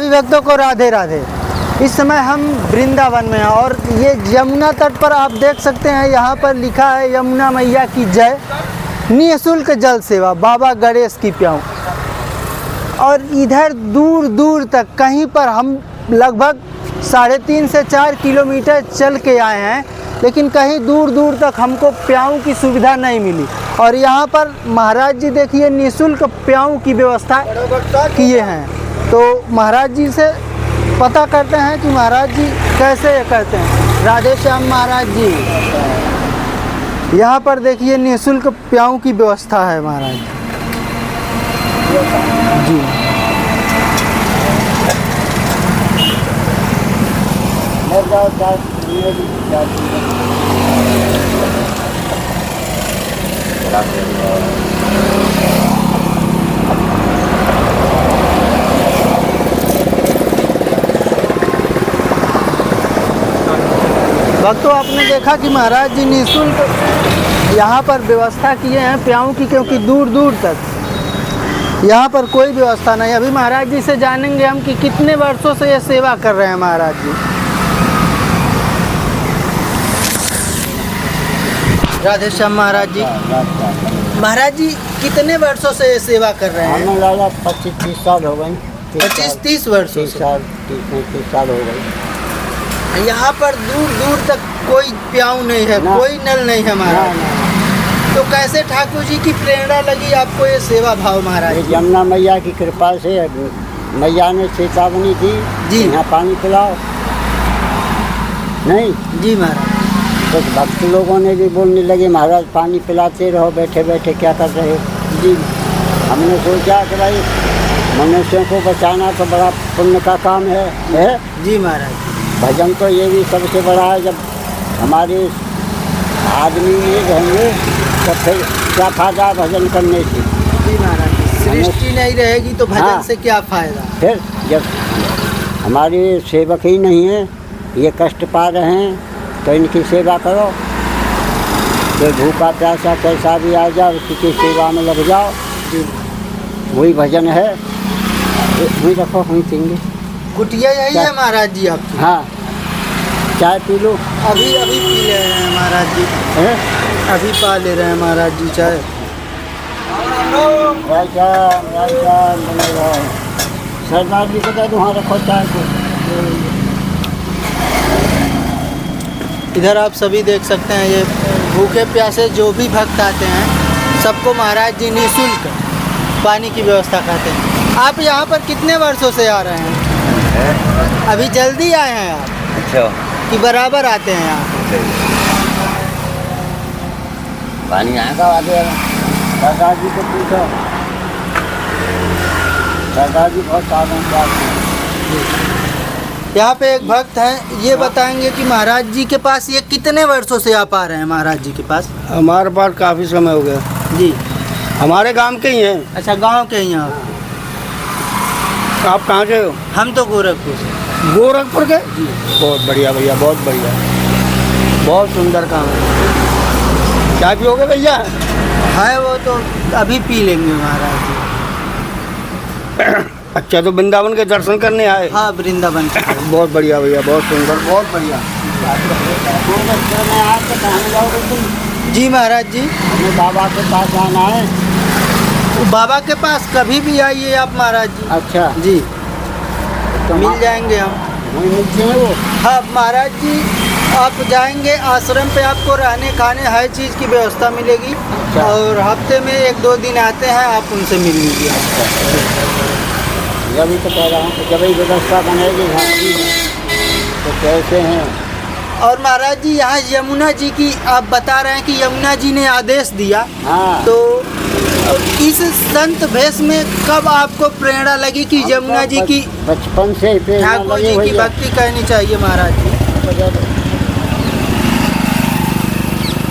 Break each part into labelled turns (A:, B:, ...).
A: सभी भक्तों को राधे राधे। इस समय हम वृंदावन में हैं और ये यमुना तट पर आप देख सकते हैं, यहाँ पर लिखा है यमुना मैया की जय, निःशुल्क जल सेवा, बाबा गणेश की प्याऊ। और इधर दूर दूर तक कहीं पर हम लगभग 3.5 से 4 किलोमीटर चल के आए हैं, लेकिन कहीं दूर दूर तक हमको प्याऊ की सुविधा नहीं मिली। और यहाँ पर महाराज जी देखिए निःशुल्क प्याऊ की व्यवस्था किए हैं। तो महाराज जी से पता करते हैं कि महाराज जी कैसे करते हैं। राधे श्याम महाराज जी, यहाँ पर देखिए निःशुल्क प्याऊ की व्यवस्था है महाराज जी। भक्तों, आपने देखा कि महाराज जी निःशुल्क यहाँ पर व्यवस्था किए हैं प्याऊ की, क्योंकि दूर दूर तक यहाँ पर कोई व्यवस्था नहीं। अभी महाराज जी से जानेंगे हम कि कितने वर्षों से ये सेवा कर रहे हैं महाराज जी। राधे श्याम महाराज जी। महाराज जी कितने वर्षों से ये सेवा कर रहे हैं?
B: हमें लगा 25-30 साल हो गए।
A: 25-30 वर्षों से
B: 30 साल हो गए।
A: यहाँ पर दूर दूर तक कोई प्याऊ नहीं है, कोई नल नहीं है महाराज। तो कैसे ठाकुर जी की प्रेरणा लगी आपको ये सेवा भाव महाराज?
B: यमुना मैया की कृपा से मैया ने चेतावनी दी जी, यहाँ पानी पिलाओ। नहीं
A: जी महाराज।
B: कुछ भक्त लोगों ने भी बोलने लगे महाराज पानी पिलाते रहो, बैठे बैठे क्या कर रहे हो जी। हमने सोचा कि भाई मनुष्यों को बचाना तो बड़ा पुण्य का काम है
A: जी महाराज।
B: भजन तो ये भी सबसे बड़ा है। जब हमारे आदमी ये रहेंगे तो फिर क्या फायदा भजन करने से
A: जी महाराज। सृष्टि नहीं रहेगी तो भजन से क्या फायदा।
B: फिर जब हमारे सेवक ही नहीं है, ये कष्ट पा रहे हैं, तो इनकी सेवा करो। तो भूखा प्यासा कैसा भी आ जाओ, उसकी सेवा में लग जाओ, वही भजन है। वही रखो, वही पीएंगे।
A: कुटिया यही है महाराज जी आपकी? हाँ।
B: चाय पी लो।
A: अभी पी ले रहे हैं महाराज जी। अभी पा ले रहे हैं महाराज जी चाय।
B: सरदार जी को कह दो, वहाँ रखो चाय को।
A: इधर आप सभी देख सकते हैं, ये भूखे प्यासे जो भी भक्त आते हैं सबको महाराज जी निःशुल्क पानी की व्यवस्था करते हैं। आप यहाँ पर कितने वर्षों से आ रहे हैं? अभी जल्दी आए हैं आप?
C: अच्छा।
A: कि बराबर आते हैं आप?
B: पानी यहाँ का आगे सरदार जी को पूछो, सरदार जी बहुत साधन।
A: यहाँ पे एक भक्त हैं, ये बताएंगे कि महाराज जी के पास ये कितने वर्षों से आप आ रहे हैं महाराज जी के पास?
B: हमारे पास काफ़ी समय हो गया
A: जी।
B: हमारे गांव के ही हैं।
A: अच्छा, गांव के ही हैं आप?
B: आप कहाँ के हो?
A: हम तो गोरखपुर से।
B: गोरखपुर के? बहुत बढ़िया भैया, बहुत बढ़िया, बहुत सुंदर काम है। क्या पियोगे भैया?
A: है वो तो अभी पी लेंगे महाराज जी।
B: अच्छा, तो वृंदावन के दर्शन करने आए?
A: हाँ, वृंदावन के।
B: बहुत बढ़िया भैया, बहुत सुंदर, बहुत बढ़िया।
A: जी महाराज जी।
B: हमें बाबा के पास आना है।
A: बाबा के पास कभी भी आइए आप महाराज जी।
B: अच्छा
A: जी, तो मिल जाएंगे हम।
B: वहीं मिलते हैं वो?
A: हाँ महाराज जी, आप जाएंगे आश्रम पे, आपको रहने खाने हर चीज़ की व्यवस्था मिलेगी। अच्छा। और हफ्ते में 1-2 दिन आते हैं, आप उनसे मिल लीजिए।
B: अभी तो कह रहा हूँ जब ही व्यवस्था बनेगी तो कैसे हैं।
A: और महाराज जी यहाँ यमुना जी की आप बता रहे हैं कि यमुना जी ने आदेश दिया।
B: हाँ।
A: तो इस संत भेष में कब आपको प्रेरणा लगी कि यमुना जी की?
B: बचपन से
A: ठाकुर जी की भक्ति करनी चाहिए महाराज जी।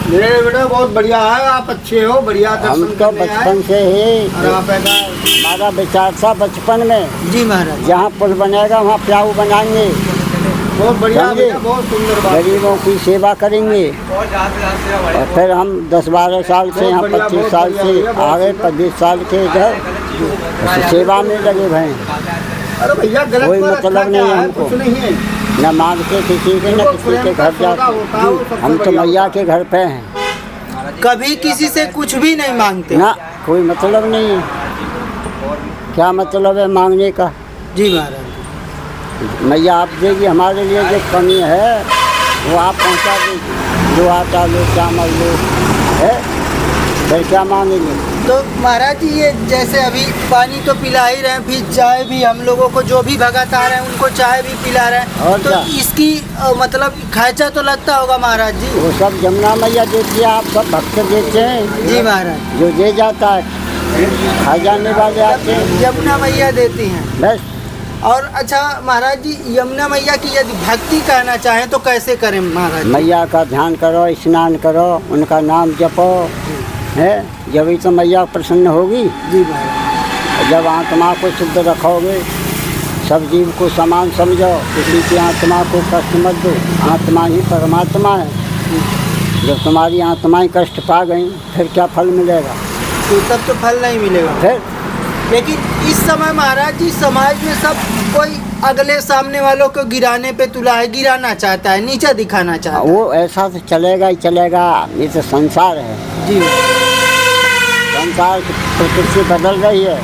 B: मेरे बेटा बहुत बढ़िया है, आप अच्छे हो, बढ़िया दर्शन करने आए। बचपन से ही हमारा विचार था बचपन में।
A: जी महाराज।
B: जहाँ पुल बनेगा वहाँ प्याऊ बनाएंगे। बहुत बढ़िया, बहुत सुंदर बात। गरीबों की सेवा करेंगे। और फिर हम 10-12 साल से यहाँ 25 साल से आ गए, 25 साल के इधर सेवा में लगे भैं।
A: अरे भैया गलत
B: कोई
A: पर
B: मतलब
A: रखा
B: नहीं है
A: क्या है?
B: हमको।
A: कुछ नहीं है।
B: न मांगते किसी के, न
A: देखो,
B: किसी के
A: प्रेम का
B: घर
A: सौदा होता है, वो
B: जाते।
A: सबसे
B: हम तो
A: बढ़िया
B: मैया के घर पे हैं
A: कभी किसी से कुछ भी नहीं मांगते।
B: ना, कोई मतलब नहीं है। क्या मतलब है मांगने का?
A: जी महाराज।
B: मैया आप देगी, हमारे लिए जो कमी है वो आप पहुंचा देगी। जो आटा लो, चावल लो, है फिर क्या मांगेंगे?
A: तो महाराज जी ये जैसे अभी पानी तो पिला ही रहे हैं, फिर चाय भी हम लोगों को जो भी भगत आ रहे हैं उनको चाय भी पिला रहे हैं,
B: और
A: तो
B: क्या?
A: इसकी मतलब खर्चा तो लगता होगा महाराज जी।
B: वो सब जमुना मैया देती है, आप सब भक्त देते हैं।
A: जी महाराज।
B: जो दे जाता है खा जाने वाले आते हैं,
A: यमुना मैया देती हैं।
B: बस।
A: और अच्छा महाराज जी, यमुना मैया की यदि भक्ति करना चाहें तो कैसे करें महाराज जी?
B: मैया का ध्यान करो, स्नान करो, उनका नाम जपो, है जब ही तो मैया प्रसन्न होगी।
A: जी महाराज।
B: जब आत्मा को शुद्ध रखोगे, सब जीव को समान समझो, किसी की आत्मा को कष्ट मत दो। आत्मा ही परमात्मा है। जब तुम्हारी आत्माएं कष्ट पा गई फिर क्या फल मिलेगा?
A: तो तब तो फल नहीं मिलेगा।
B: फिर
A: लेकिन इस समय महाराज जी समाज में सब कोई अगले सामने वालों को गिराने पे तुला है, गिराना चाहता है, नीचा दिखाना चाहता है।
B: वो ऐसा तो चलेगा ही चलेगा। ये तो संसार है।
A: जी
B: संसार की प्रकृति बदल रही है,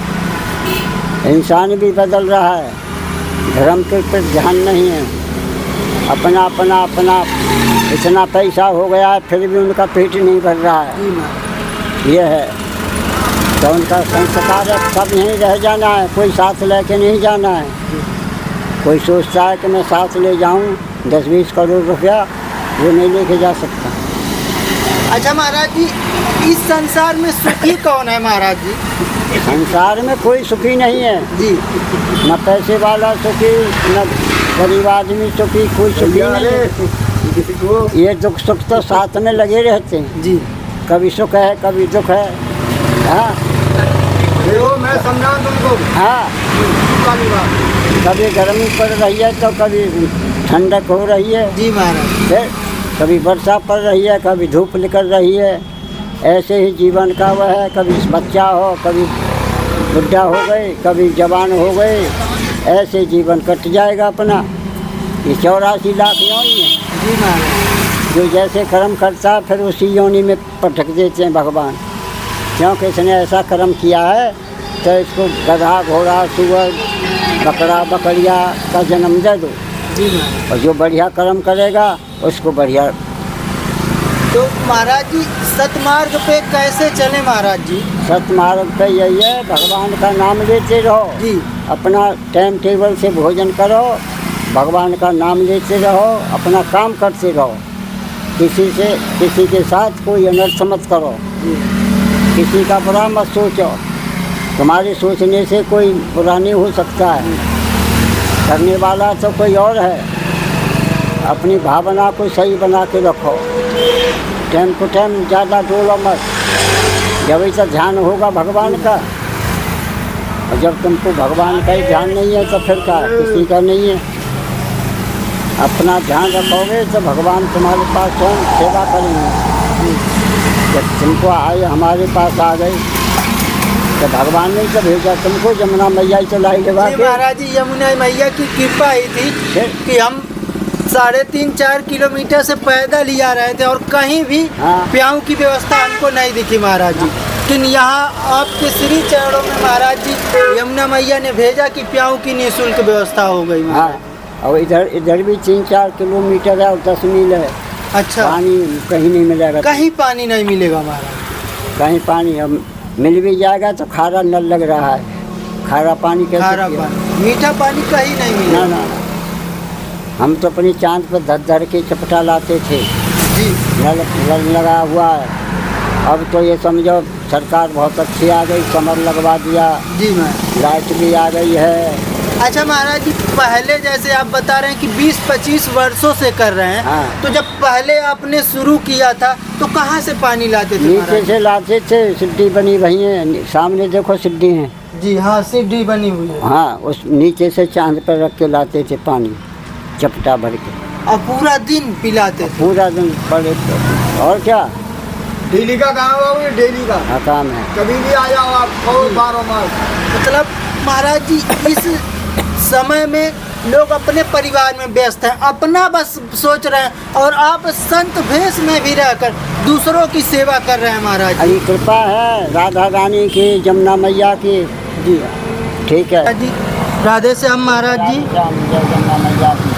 B: इंसान भी बदल रहा है। धर्म के पर ध्यान नहीं है। अपना अपना अपना इतना पैसा हो गया है फिर भी उनका पेट नहीं भर रहा है।
A: जी महाराज।
B: ये है तो उनका संस्कार है, सब यहीं रह जाना है, कोई साथ लेके नहीं जाना है। कोई सोचता है कि मैं साथ ले जाऊं 10-20 करोड़ रुपया, वो नहीं लेके जा सकता।
A: अच्छा महाराज जी, इस संसार में सुखी कौन है महाराज जी?
B: संसार में कोई सुखी नहीं है।
A: जी
B: न पैसे वाला सुखी, न गरीब आदमी सुखी, कोई सुखी नहीं है। ये दुख सुख तो साथ में लगे रहते हैं।
A: जी।
B: कभी सुख है, कभी दुख है। हाँ
A: देखो मैं समझा तुमको।
B: हाँ, कभी गर्मी पड़ रही है तो कभी ठंडक हो रही है।
A: जी महाराज।
B: फिर कभी वर्षा पड़ रही है, कभी धूप निकल रही है। ऐसे ही जीवन का वह है। कभी बच्चा हो, कभी बुढ़ा हो गए, कभी जवान हो गए। ऐसे जीवन कट जाएगा अपना। ये 84 लाख योनि है।
A: जी महाराज।
B: जो जैसे कर्म करता है फिर उसी योनि में पटक देते हैं भगवान। क्योंकि इसने ऐसा कर्म किया है तो इसको गधा, घोड़ा, सुअर, बकरा, बकरिया का जन्म दे दो।
A: जी महाराज।
B: और जो बढ़िया कर्म करेगा उसको बढ़िया।
A: तो महाराज जी सतमार्ग पे कैसे चले महाराज जी?
B: सतमार्ग पे यही है, भगवान का नाम लेते रहो।
A: जी।
B: अपना टाइम टेबल से भोजन करो, भगवान का नाम लेते रहो, अपना काम करते रहो। किसी के साथ कोई अनर्थ मत करो। किसी का बुरा मत सोचो। तुम्हारे सोचने से कोई बुरा नहीं हो सकता है। करने वाला तो कोई और है। अपनी भावना को सही बना के रखो। टाइम टू टाइम ज़्यादा डोलो मत। जब ऐसा ध्यान होगा भगवान का, और जब तुमको भगवान का ही ध्यान नहीं है तो फिर क्या, किसी का नहीं है। अपना ध्यान रखोगे तो भगवान तुम्हारे पास स्वयं सेवा करेंगे। जब तुमको आए, हमारे पास आ गए तो भगवान ने तो भेजा तुमको, जमुना मैया ही चलाई लगा के।
A: महाराज जी यमुना मैया की कृपा ही थी कि हम 3.5-4 किलोमीटर से पैदल ही आ रहे थे और कहीं भी
B: हाँ।
A: प्याऊ की व्यवस्था हमको नहीं दिखी महाराज जी। लेकिन यहाँ आपके श्री चरणों में महाराज जी यमुना मैया ने भेजा कि प्याऊ की निःशुल्क व्यवस्था हो गई।
B: हाँ, और इधर भी 3-4 किलोमीटर है और 10 मील है।
A: अच्छा।
B: पानी कहीं नहीं मिलेगा।
A: कहीं पानी नहीं मिलेगा महाराज?
B: कहीं पानी अब मिल भी जाएगा तो खारा नल लग रहा है। खारा पानी कैसे
A: खारा
B: पिएगा?
A: पानी, मीठा पानी कहीं नहीं
B: ना
A: मिलेगा।
B: ना, हम तो अपनी चांद पर धर के चपटा लाते थे।
A: जी।
B: नल लगा हुआ है। अब तो ये समझो सरकार बहुत अच्छी आ गई, कमर लगवा दिया।
A: जी महाराज।
B: लाइट भी आ गई है।
A: अच्छा महाराज जी, पहले जैसे आप बता रहे हैं कि 20-25 वर्षों से कर रहे हैं।
B: हाँ।
A: तो जब पहले आपने शुरू किया था तो कहाँ से पानी लाते थे
B: नीचे
A: महाराज?
B: से लाते थे, सीढ़ी बनी हुई है, सामने देखो सीढ़ी है।
A: जी हाँ, सीढ़ी बनी हुई है।
B: हाँ, उस नीचे से चांद पर रख के लाते थे पानी, चपटा भर के।
A: और पूरा दिन पिलाते थे?
B: पूरा दिन पड़े थे। और क्या
A: डेली का काम है, डेली का
B: काम है।
A: कभी भी आ जाओ आप, 12 मास। मतलब महाराज जी इस समय में लोग अपने परिवार में व्यस्त हैं, अपना बस सोच रहे हैं, और आप संत भेष में भी रहकर दूसरों की सेवा कर रहे हैं महाराज।
B: अरे कृपा है राधा रानी की, जमुना मैया की जी। ठीक है
A: जी, राधे श्याम महाराज जी।
B: जय जमुना मैया की।